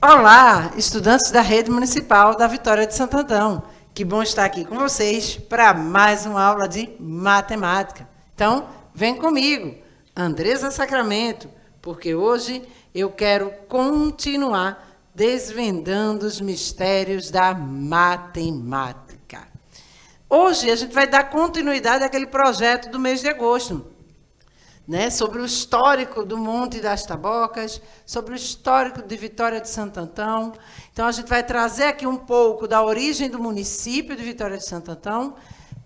Olá, estudantes da Rede Municipal da Vitória de Santo Antão. Que bom estar aqui com vocês para mais uma aula de matemática. Então, vem comigo, Andresa Sacramento, porque hoje eu quero continuar desvendando os mistérios da matemática. Hoje a gente vai dar continuidade àquele projeto do mês de agosto, né, sobre o histórico do Monte das Tabocas, sobre o histórico de Vitória de Santo Antão. Então, a gente vai trazer aqui um pouco da origem do município de Vitória de Santo Antão,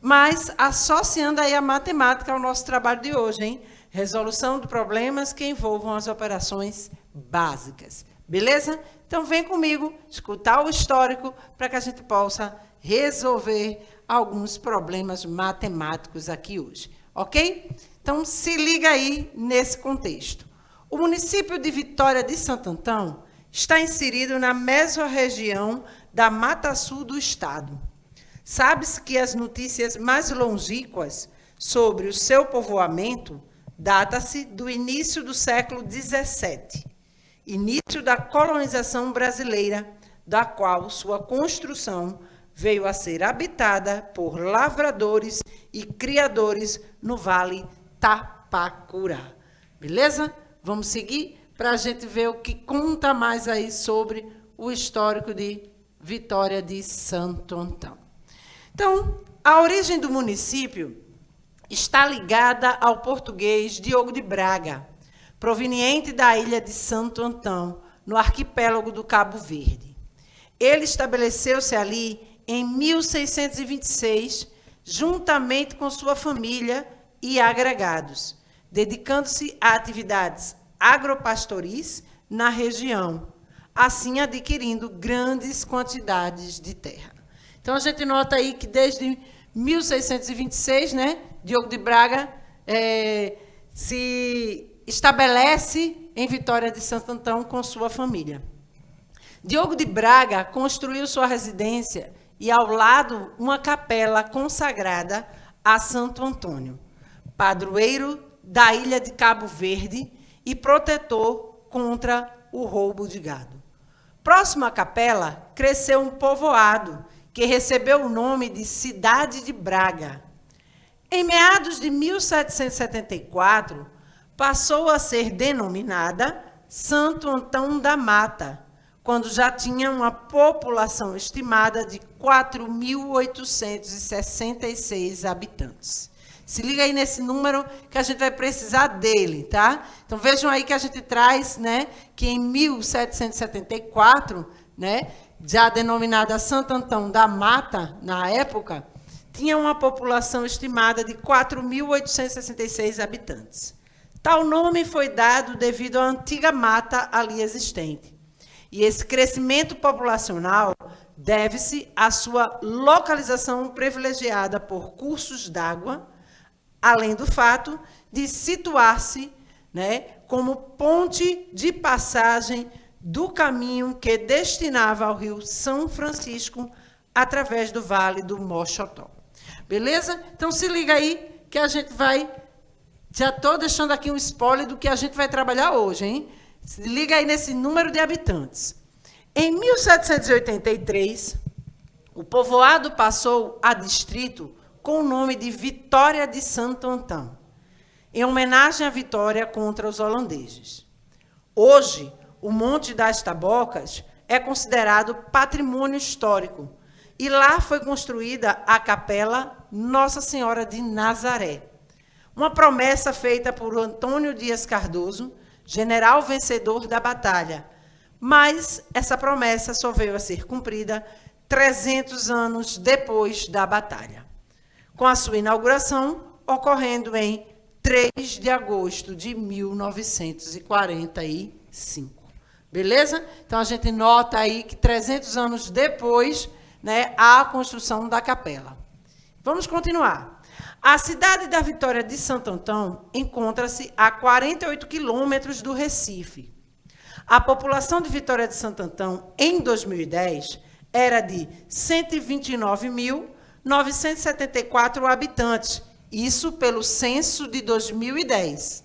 mas associando aí a matemática ao nosso trabalho de hoje, hein? Resolução de problemas que envolvam as operações básicas. Beleza? Então, vem comigo escutar o histórico para que a gente possa resolver alguns problemas matemáticos aqui hoje. Ok? Então, se liga aí nesse contexto. O município de Vitória de Santo Antão está inserido na mesorregião da Mata Sul do estado. Sabe-se que as notícias mais longínquas sobre o seu povoamento data-se do início do século XVII, início da colonização brasileira, da qual sua construção veio a ser habitada por lavradores e criadores no Vale Tapacurá. Beleza? Vamos seguir para a gente ver o que conta mais aí sobre o histórico de Vitória de Santo Antão. Então, a origem do município está ligada ao português Diogo de Braga, proveniente da ilha de Santo Antão, no arquipélago do Cabo Verde. Ele estabeleceu-se ali em 1626, juntamente com sua família e agregados, dedicando-se a atividades agropastoris na região, assim adquirindo grandes quantidades de terra. Então, a gente nota aí que desde 1626, né, Diogo de Braga se estabelece em Vitória de Santo Antão com sua família. Diogo de Braga construiu sua residência e, ao lado, uma capela consagrada a Santo Antônio, padroeiro da ilha de Cabo Verde e protetor contra o roubo de gado. Próximo à capela, cresceu um povoado que recebeu o nome de Cidade de Braga. Em meados de 1774, passou a ser denominada Santo Antão da Mata, quando já tinha uma população estimada de 4.866 habitantes. Se liga aí nesse número que a gente vai precisar dele, tá? Então, vejam aí que a gente traz, né, que em 1774, né, já denominada Santo Antão da Mata, na época, tinha uma população estimada de 4.866 habitantes. Tal nome foi dado devido à antiga mata ali existente. E esse crescimento populacional deve-se à sua localização privilegiada por cursos d'água, além do fato de situar-se, né, como ponte de passagem do caminho que destinava ao rio São Francisco através do Vale do Mochotó. Beleza? Então, se liga aí que a gente vai... Já estou deixando aqui um spoiler do que a gente vai trabalhar hoje, hein? Se liga aí nesse número de habitantes. Em 1783, o povoado passou a distrito com o nome de Vitória de Santo Antão, em homenagem à vitória contra os holandeses. Hoje, o Monte das Tabocas é considerado patrimônio histórico, e lá foi construída a capela Nossa Senhora de Nazaré, uma promessa feita por Antônio Dias Cardoso, general vencedor da batalha, mas essa promessa só veio a ser cumprida 300 anos depois da batalha, com a sua inauguração ocorrendo em 3 de agosto de 1945. Beleza? Então, a gente nota aí que 300 anos depois, né, há a construção da capela. Vamos continuar. A cidade da Vitória de Santo Antão encontra-se a 48 quilômetros do Recife. A população de Vitória de Santo Antão, em 2010, era de 129.974 habitantes, isso pelo censo de 2010.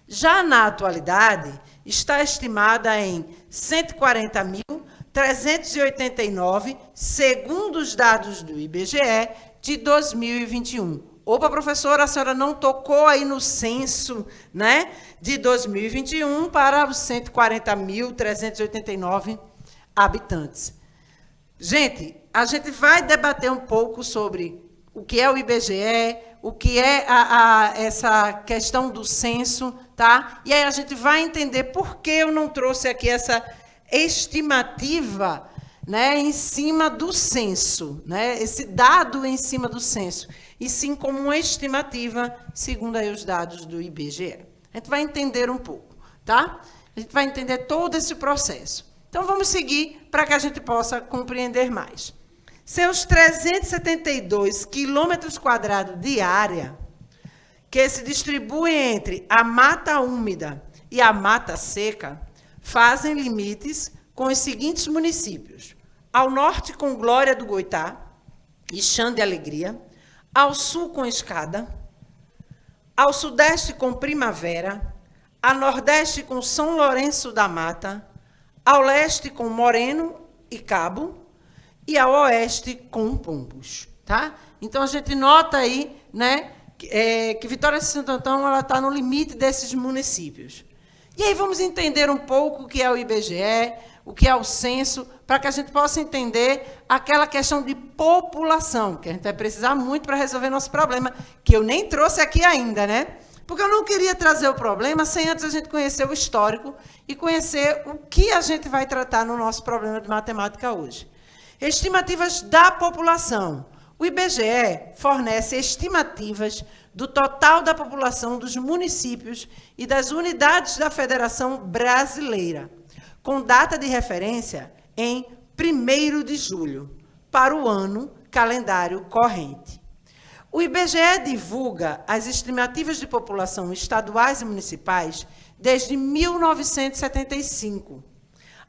Já na atualidade, está estimada em 140.389, segundo os dados do IBGE de 2021. Opa, professora, a senhora não tocou aí no censo, né, de 2021 para os 140.389 habitantes. Gente, a gente vai debater um pouco sobre o que é o IBGE, o que é essa questão do censo, tá? E aí a gente vai entender por que eu não trouxe aqui essa estimativa, né, em cima do censo, né, esse dado em cima do censo, e sim como uma estimativa, segundo aí os dados do IBGE. A gente vai entender um pouco, tá? A gente vai entender todo esse processo. Então, vamos seguir para que a gente possa compreender mais. Seus 372 quilômetros quadrados de área, que se distribuem entre a mata úmida e a mata seca, fazem limites com os seguintes municípios: ao norte com Glória do Goitá e Chã de Alegria, ao sul com Escada, ao sudeste com Primavera, a nordeste com São Lourenço da Mata, ao leste com Moreno e Cabo, e ao oeste com Pombos, tá? Então, a gente nota aí, né, que Vitória de Santo Antão está no limite desses municípios. E aí vamos entender um pouco o que é o IBGE, o que é o censo, para que a gente possa entender aquela questão de população, que a gente vai precisar muito para resolver nosso problema, que eu nem trouxe aqui ainda, né? Porque eu não queria trazer o problema sem antes a gente conhecer o histórico e conhecer o que a gente vai tratar no nosso problema de matemática hoje. Estimativas da população. O IBGE fornece estimativas do total da população dos municípios e das unidades da Federação Brasileira, com data de referência em 1º de julho, para o ano calendário corrente. O IBGE divulga as estimativas de população estaduais e municipais desde 1975.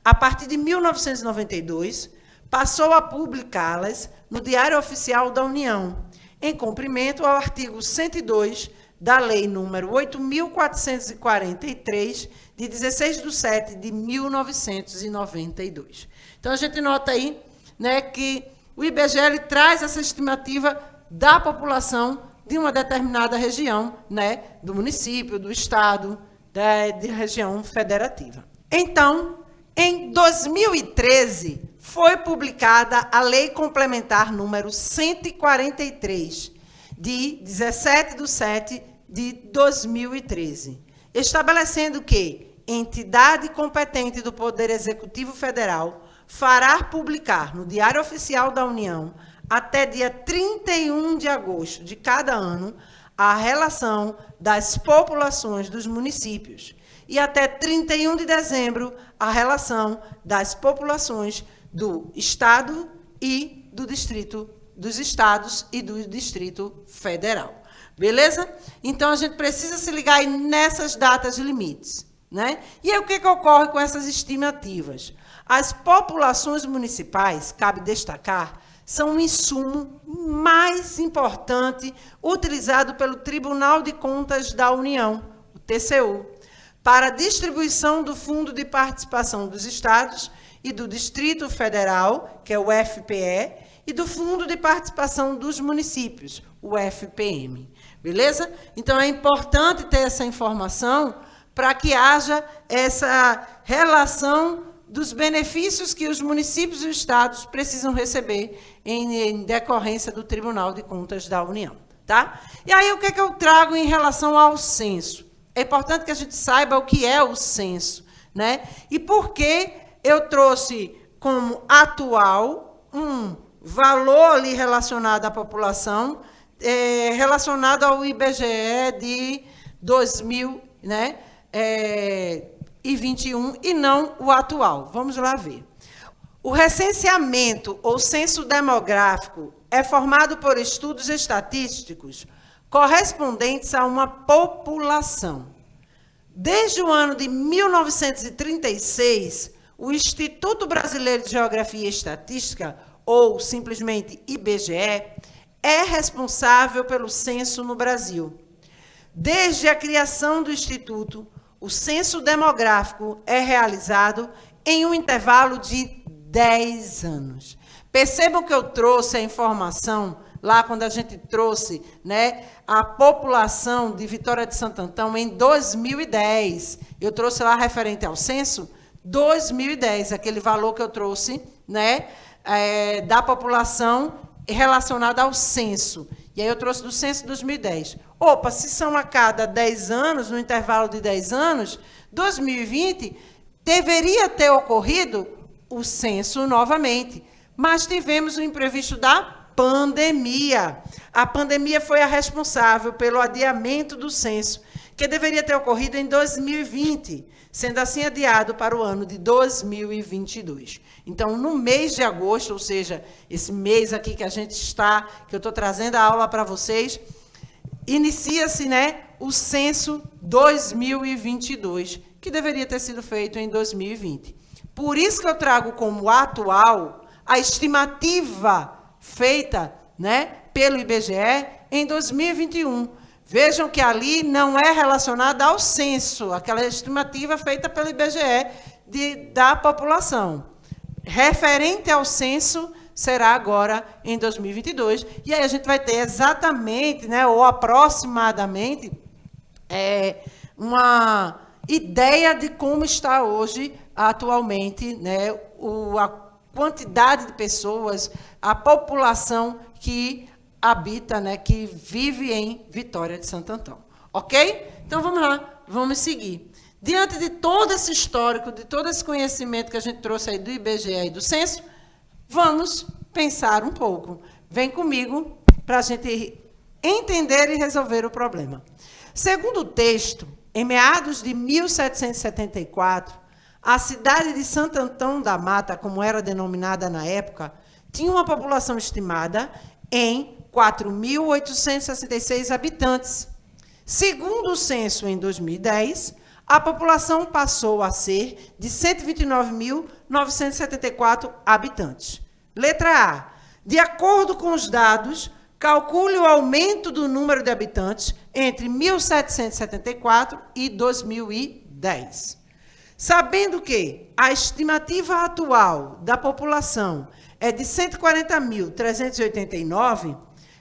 A partir de 1992, passou a publicá-las no Diário Oficial da União, em cumprimento ao artigo 102 da Lei nº 8.443, de 16/7 de 1992. Então, a gente nota aí, né, que o IBGE ele traz essa estimativa da população de uma determinada região, né, do município, do estado, de região federativa. Então, em 2013, foi publicada a Lei Complementar número 143, de 17/7 de 2013, estabelecendo que entidade competente do Poder Executivo Federal fará publicar no Diário Oficial da União, até dia 31 de agosto de cada ano, a relação das populações dos municípios e até 31 de dezembro, a relação das populações do Estado e do Distrito, dos Estados e do Distrito Federal. Beleza? Então, a gente precisa se ligar aí nessas datas limites, né? E aí, o que ocorre com essas estimativas? As populações municipais, cabe destacar, são o insumo mais importante utilizado pelo Tribunal de Contas da União, o TCU, para a distribuição do Fundo de Participação dos Estados e do Distrito Federal, que é o FPE, e do Fundo de Participação dos Municípios, o FPM. Beleza? Então, é importante ter essa informação para que haja essa relação dos benefícios que os municípios e os estados precisam receber em decorrência do Tribunal de Contas da União. Tá? E aí, o que eu trago em relação ao censo? É importante que a gente saiba o que é o censo, né? E por que eu trouxe como atual um valor ali relacionado à população, relacionado ao IBGE de 2021 e não o atual. Vamos lá ver. O recenseamento ou censo demográfico é formado por estudos estatísticos correspondentes a uma população. Desde o ano de 1936, o Instituto Brasileiro de Geografia e Estatística, ou simplesmente IBGE, é responsável pelo censo no Brasil. Desde a criação do Instituto, o censo demográfico é realizado em um intervalo de 10 anos. Percebam que eu trouxe a informação lá quando a gente trouxe, né, a população de Vitória de Santo Antão em 2010. Eu trouxe lá referente ao censo 2010, aquele valor que eu trouxe, né, da população relacionada ao censo. E aí eu trouxe do censo 2010. Opa, se são a cada 10 anos, no intervalo de 10 anos, 2020 deveria ter ocorrido o censo novamente. Mas tivemos o imprevisto da pandemia. A pandemia foi a responsável pelo adiamento do censo, que deveria ter ocorrido em 2020, sendo assim adiado para o ano de 2022. Então, no mês de agosto, ou seja, esse mês aqui que a gente está, que eu estou trazendo a aula para vocês, inicia-se, né, o censo 2022, que deveria ter sido feito em 2020. Por isso que eu trago como atual a estimativa feita, né, pelo IBGE em 2021. Vejam que ali não é relacionada ao censo, aquela estimativa feita pelo IBGE da população. Referente ao censo, será agora em 2022. E aí a gente vai ter exatamente, né, ou aproximadamente, uma ideia de como está hoje, atualmente, né, a quantidade de pessoas, a população que habita, né, que vive em Vitória de Santo Antão. Ok? Então, vamos lá, vamos seguir. Diante de todo esse histórico, de todo esse conhecimento que a gente trouxe aí do IBGE e do censo, vamos pensar um pouco. Vem comigo para a gente entender e resolver o problema. Segundo o texto, em meados de 1774, a cidade de Santo Antão da Mata, como era denominada na época, tinha uma população estimada em 4.866 habitantes. Segundo o censo em 2010, a população passou a ser de 129.974 habitantes. Letra A. De acordo com os dados, calcule o aumento do número de habitantes entre 1774 e 2010. Sabendo que a estimativa atual da população é de 140.389,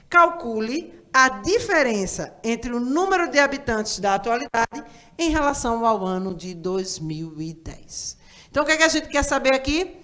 calcule a diferença entre o número de habitantes da atualidade em relação ao ano de 2010. Então, o que é que a gente quer saber aqui?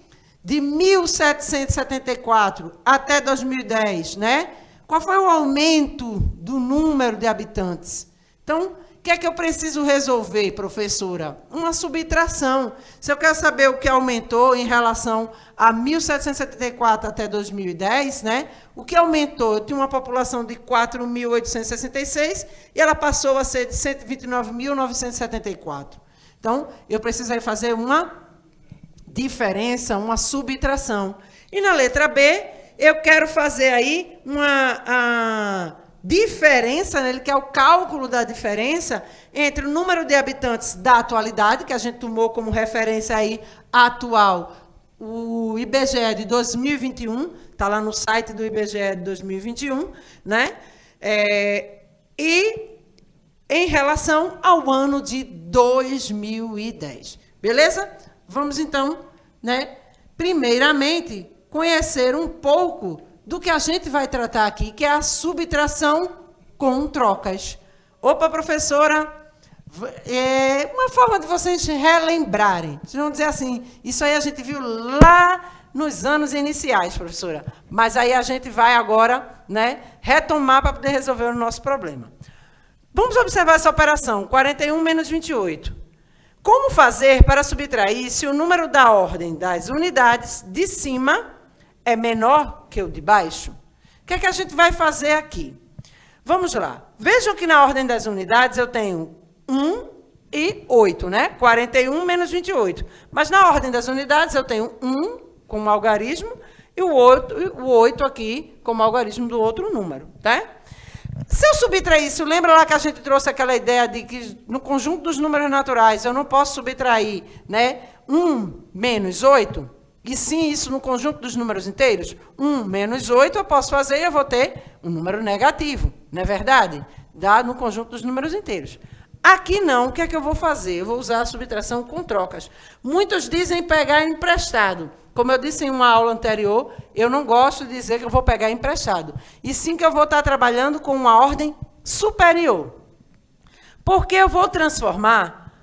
De 1774 até 2010, né? Qual foi o aumento do número de habitantes? Então, o que é que eu preciso resolver, professora? Uma subtração. Se eu quero saber o que aumentou em relação a 1774 até 2010, né? O que aumentou? Eu tinha uma população de 4.866 e ela passou a ser de 129.974. Então, eu preciso aí fazer uma diferença, uma subtração. E na letra B, eu quero fazer aí uma diferença, né, que é o cálculo da diferença entre o número de habitantes da atualidade, que a gente tomou como referência aí atual, o IBGE de 2021, está lá no site do IBGE de 2021, né? E em relação ao ano de 2010. Beleza? Vamos, então, né, primeiramente, conhecer um pouco do que a gente vai tratar aqui, que é a subtração com trocas. Opa, professora, uma forma de vocês relembrarem. Vocês vão dizer assim, isso aí a gente viu lá nos anos iniciais, professora. Mas aí a gente vai agora, né, retomar para poder resolver o nosso problema. Vamos observar essa operação, 41 menos 28. Como fazer para subtrair se o número da ordem das unidades de cima é menor que o de baixo? O que é que a gente vai fazer aqui? Vamos lá. Vejam que na ordem das unidades eu tenho 1 e 8, né? 41 menos 28. Mas na ordem das unidades eu tenho 1 como algarismo e o 8 aqui como algarismo do outro número, tá? Se eu subtrair isso, lembra lá que a gente trouxe aquela ideia de que no conjunto dos números naturais eu não posso subtrair, né, 1 menos 8? E sim, isso no conjunto dos números inteiros, 1 menos 8 eu posso fazer e eu vou ter um número negativo, não é verdade? Dá no conjunto dos números inteiros. Aqui não, o que é que eu vou fazer? Eu vou usar a subtração com trocas. Muitos dizem pegar emprestado. Como eu disse em uma aula anterior, eu não gosto de dizer que eu vou pegar emprestado. E sim que eu vou estar trabalhando com uma ordem superior. Porque eu vou transformar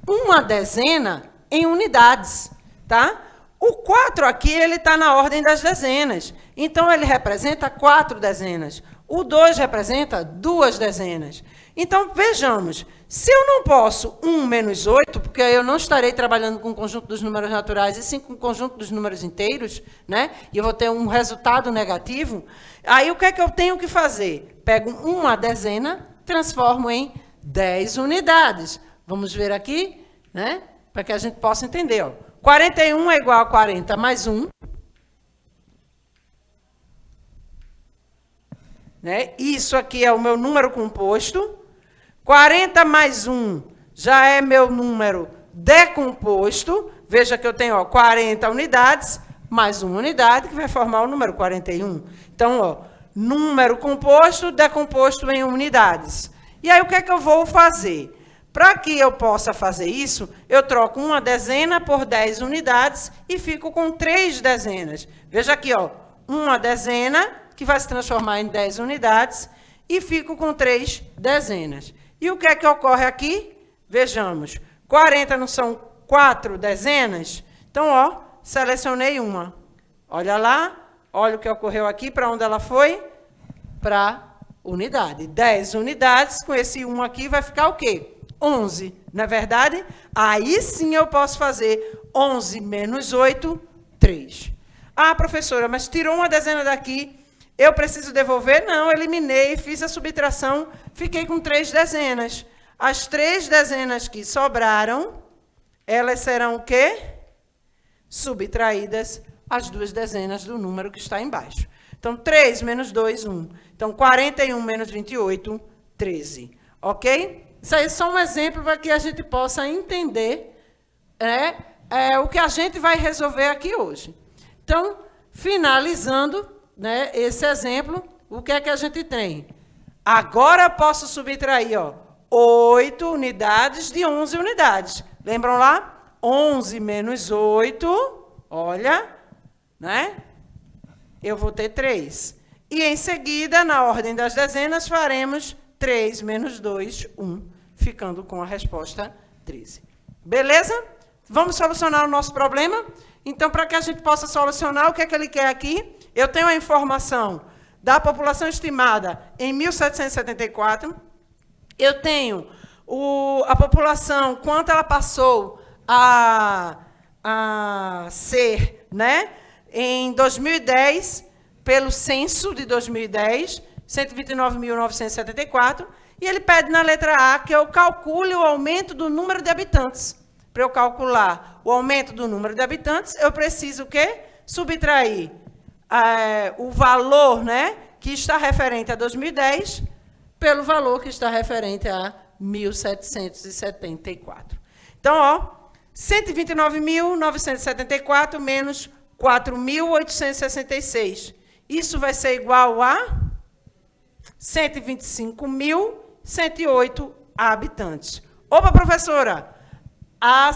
uma dezena em unidades, tá? O 4 aqui, ele está na ordem das dezenas. Então, ele representa 4 dezenas. O 2 representa 2 dezenas. Então, vejamos. Se eu não posso 1 menos 8, porque eu não estarei trabalhando com o conjunto dos números naturais, e sim com o conjunto dos números inteiros, né? E eu vou ter um resultado negativo, aí o que é que eu tenho que fazer? Pego uma dezena, transformo em 10 unidades. Vamos ver aqui, né? Para que a gente possa entender, ó. 41 é igual a 40 mais 1. Né? Isso aqui é o meu número composto. 40 mais 1 já é meu número decomposto. Veja que eu tenho, ó, 40 unidades mais 1 unidade, que vai formar o número 41. Então, ó, número composto, decomposto em unidades. E aí, o que é que eu vou fazer? Para que eu possa fazer isso, eu troco uma dezena por 10 unidades e fico com 3 dezenas. Veja aqui, ó, uma dezena, que vai se transformar em 10 unidades, e fico com 3 dezenas. E o que é que ocorre aqui? Vejamos. 40 não são 4 dezenas? Então, ó, selecionei uma. Olha lá, olha o que ocorreu aqui, para onde ela foi? Para unidade. 10 unidades, com esse 1 aqui, vai ficar o quê? 11, não é verdade? Aí sim eu posso fazer 11 menos 8, 3. Ah, professora, mas tirou uma dezena daqui, eu preciso devolver? Não, eliminei, fiz a subtração, fiquei com 3 dezenas. As 3 dezenas que sobraram, elas serão o quê? Subtraídas as 2 dezenas do número que está embaixo. Então, 3 menos 2, 1. Então, 41 menos 28, 13. Ok? Isso aí é só um exemplo para que a gente possa entender o que a gente vai resolver aqui hoje. Então, finalizando, né, esse exemplo, o que é que a gente tem? Agora eu posso subtrair, ó, 8 unidades de 11 unidades. Lembram lá? 11 menos 8, olha, né? Eu vou ter 3. E, em seguida, na ordem das dezenas, faremos 3 menos 2, 1, ficando com a resposta 13. Beleza? Vamos solucionar o nosso problema? Então, para que a gente possa solucionar, o que é que ele quer aqui? Eu tenho a informação da população estimada em 1774. Eu tenho a população, quanto ela passou a ser, né, em 2010, pelo censo de 2010, 129.974, e ele pede na letra A que eu calcule o aumento do número de habitantes. Para eu calcular o aumento do número de habitantes, eu preciso o quê? Subtrair o valor, né, que está referente a 2010 pelo valor que está referente a 1774. Então, ó, 129.974 menos 4.866. Isso vai ser igual a 125.108 habitantes. Opa, professora!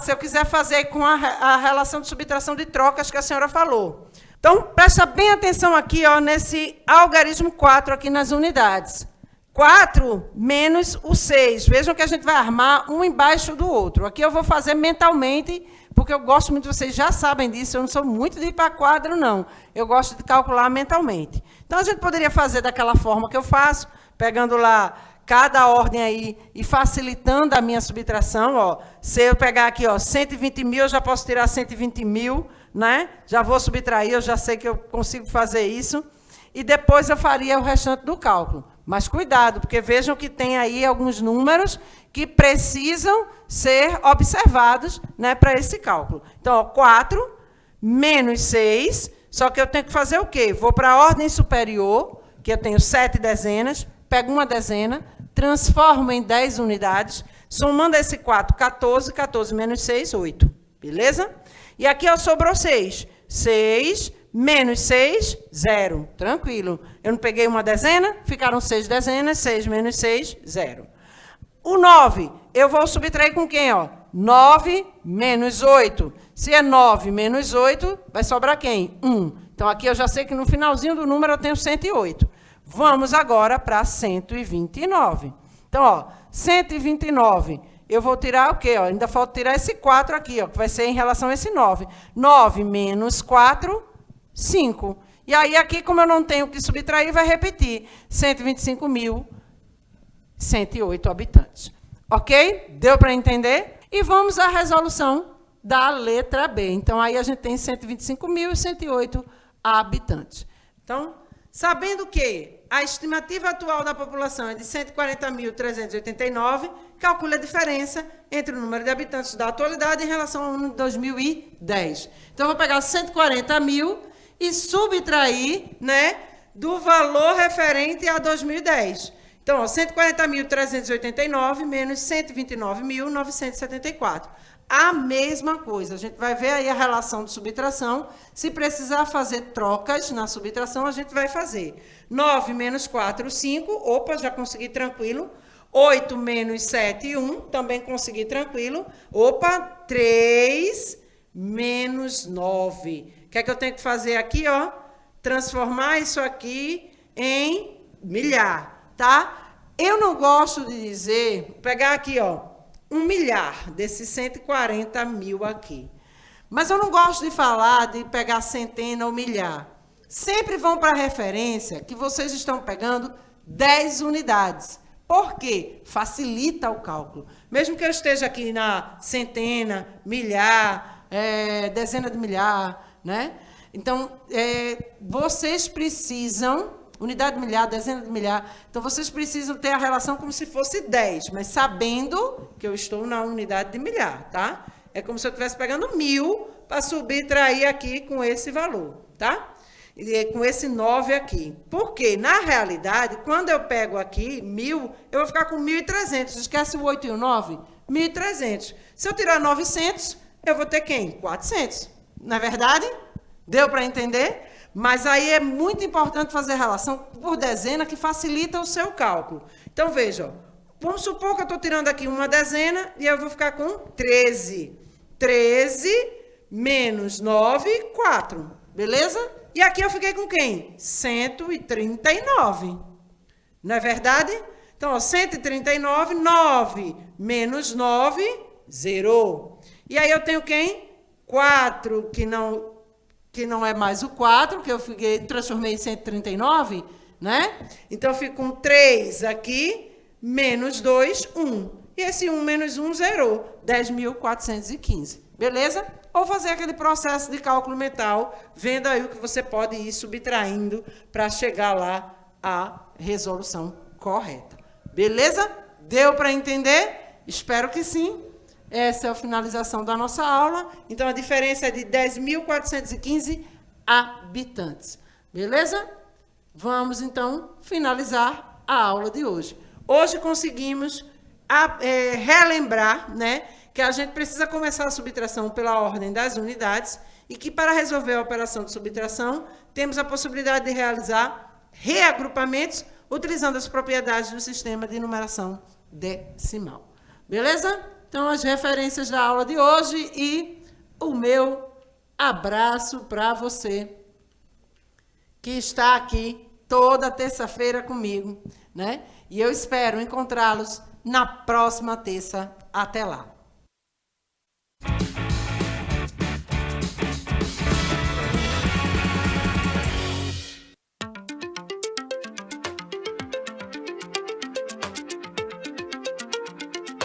Se eu quiser fazer com a relação de subtração de trocas que a senhora falou. Então, presta bem atenção aqui, ó, nesse algarismo 4 aqui nas unidades. 4 menos o 6. Vejam que a gente vai armar um embaixo do outro. Aqui eu vou fazer mentalmente, porque eu gosto muito, vocês já sabem disso, eu não sou muito de ir para quadro, não. Eu gosto de calcular mentalmente. Então, a gente poderia fazer daquela forma que eu faço, pegando lá cada ordem aí e facilitando a minha subtração. Ó. Se eu pegar aqui, ó, 120.000, eu já posso tirar 120.000, né? Já vou subtrair, eu já sei que eu consigo fazer isso. E depois eu faria o restante do cálculo. Mas cuidado, porque vejam que tem aí alguns números que precisam ser observados, né, para esse cálculo. Então, ó, 4 menos 6, só que eu tenho que fazer o quê? Vou para a ordem superior, que eu tenho 7 dezenas, pego uma dezena, transformo em 10 unidades, somando esse 4, 14, 14 menos 6, 8. Beleza? E aqui, ó, sobrou 6. 6 menos 6, 0. Tranquilo. Eu não peguei uma dezena, ficaram 6 dezenas, 6 menos 6, 0. O 9, eu vou subtrair com quem, ó? 9 menos 8. Se é 9 menos 8, vai sobrar quem? 1. Então, aqui eu já sei que no finalzinho do número eu tenho 108. Vamos agora para 129. Então, ó, 129, eu vou tirar o quê? Ó, ainda falta tirar esse 4 aqui, ó, que vai ser em relação a esse 9. 9 menos 4, 5. E aí, aqui, como eu não tenho que subtrair, vai repetir. 125.108 habitantes. Ok? Deu para entender? E vamos à resolução da letra B. Então, aí a gente tem 125.108 habitantes. Então, sabendo que a estimativa atual da população é de 140.389, calcule a diferença entre o número de habitantes da atualidade em relação ao ano de 2010. Então, eu vou pegar 140.000 e subtrair, né, do valor referente a 2010. Então, 140.389 menos 129.974. A mesma coisa. A gente vai ver aí a relação de subtração. Se precisar fazer trocas na subtração, a gente vai fazer. 9 menos 4, 5. Opa, já consegui tranquilo. 8 menos 7, 1. Também consegui tranquilo. Opa, 3 menos 9. O que é que eu tenho que fazer aqui, ó? Transformar isso aqui em milhar, tá? Eu não gosto de dizer, pegar aqui, ó, 1 milhar desses 140.000 aqui. Mas eu não gosto de falar de pegar centena ou milhar. Sempre vão para a referência que vocês estão pegando 10 unidades. Por quê? Facilita o cálculo. Mesmo que eu esteja aqui na centena, milhar, dezena de milhar, né? Então, vocês precisam, unidade de milhar, dezena de milhar, então vocês precisam ter a relação como se fosse 10, mas sabendo que eu estou na unidade de milhar, tá? É como se eu estivesse pegando 1.000 para subtrair aqui com esse valor, tá? E com esse 9 aqui. Porque, na realidade, quando eu pego aqui 1.000, eu vou ficar com 1.300. Esquece o 8 e o 9? 1.300. Se eu tirar 900, eu vou ter quem? 400. Não é verdade? Deu para entender? Mas aí é muito importante fazer relação por dezena, que facilita o seu cálculo. Então, veja, ó, vamos supor que eu estou tirando aqui uma dezena e eu vou ficar com 13. 13 menos 9, 4. Beleza? E aqui eu fiquei com quem? 139. Não é verdade? Então, ó, 139, 9 menos 9, 0. E aí eu tenho quem? 4, que não é mais o 4, que eu transformei em 139, né? Então, eu fico com 3 aqui, menos 2, 1. E esse 1 menos 1 zerou, 10.415. Beleza? Ou fazer aquele processo de cálculo mental, vendo aí o que você pode ir subtraindo para chegar lá à resolução correta. Beleza? Deu para entender? Espero que sim. Essa é a finalização da nossa aula. Então, a diferença é de 10.415 habitantes. Beleza? Vamos, então, finalizar a aula de hoje. Hoje conseguimos relembrar, né, que a gente precisa começar a subtração pela ordem das unidades e que, para resolver a operação de subtração, temos a possibilidade de realizar reagrupamentos utilizando as propriedades do sistema de numeração decimal. Beleza? Então, as referências da aula de hoje e o meu abraço para você que está aqui toda terça-feira comigo, né? E eu espero encontrá-los na próxima terça. Até lá.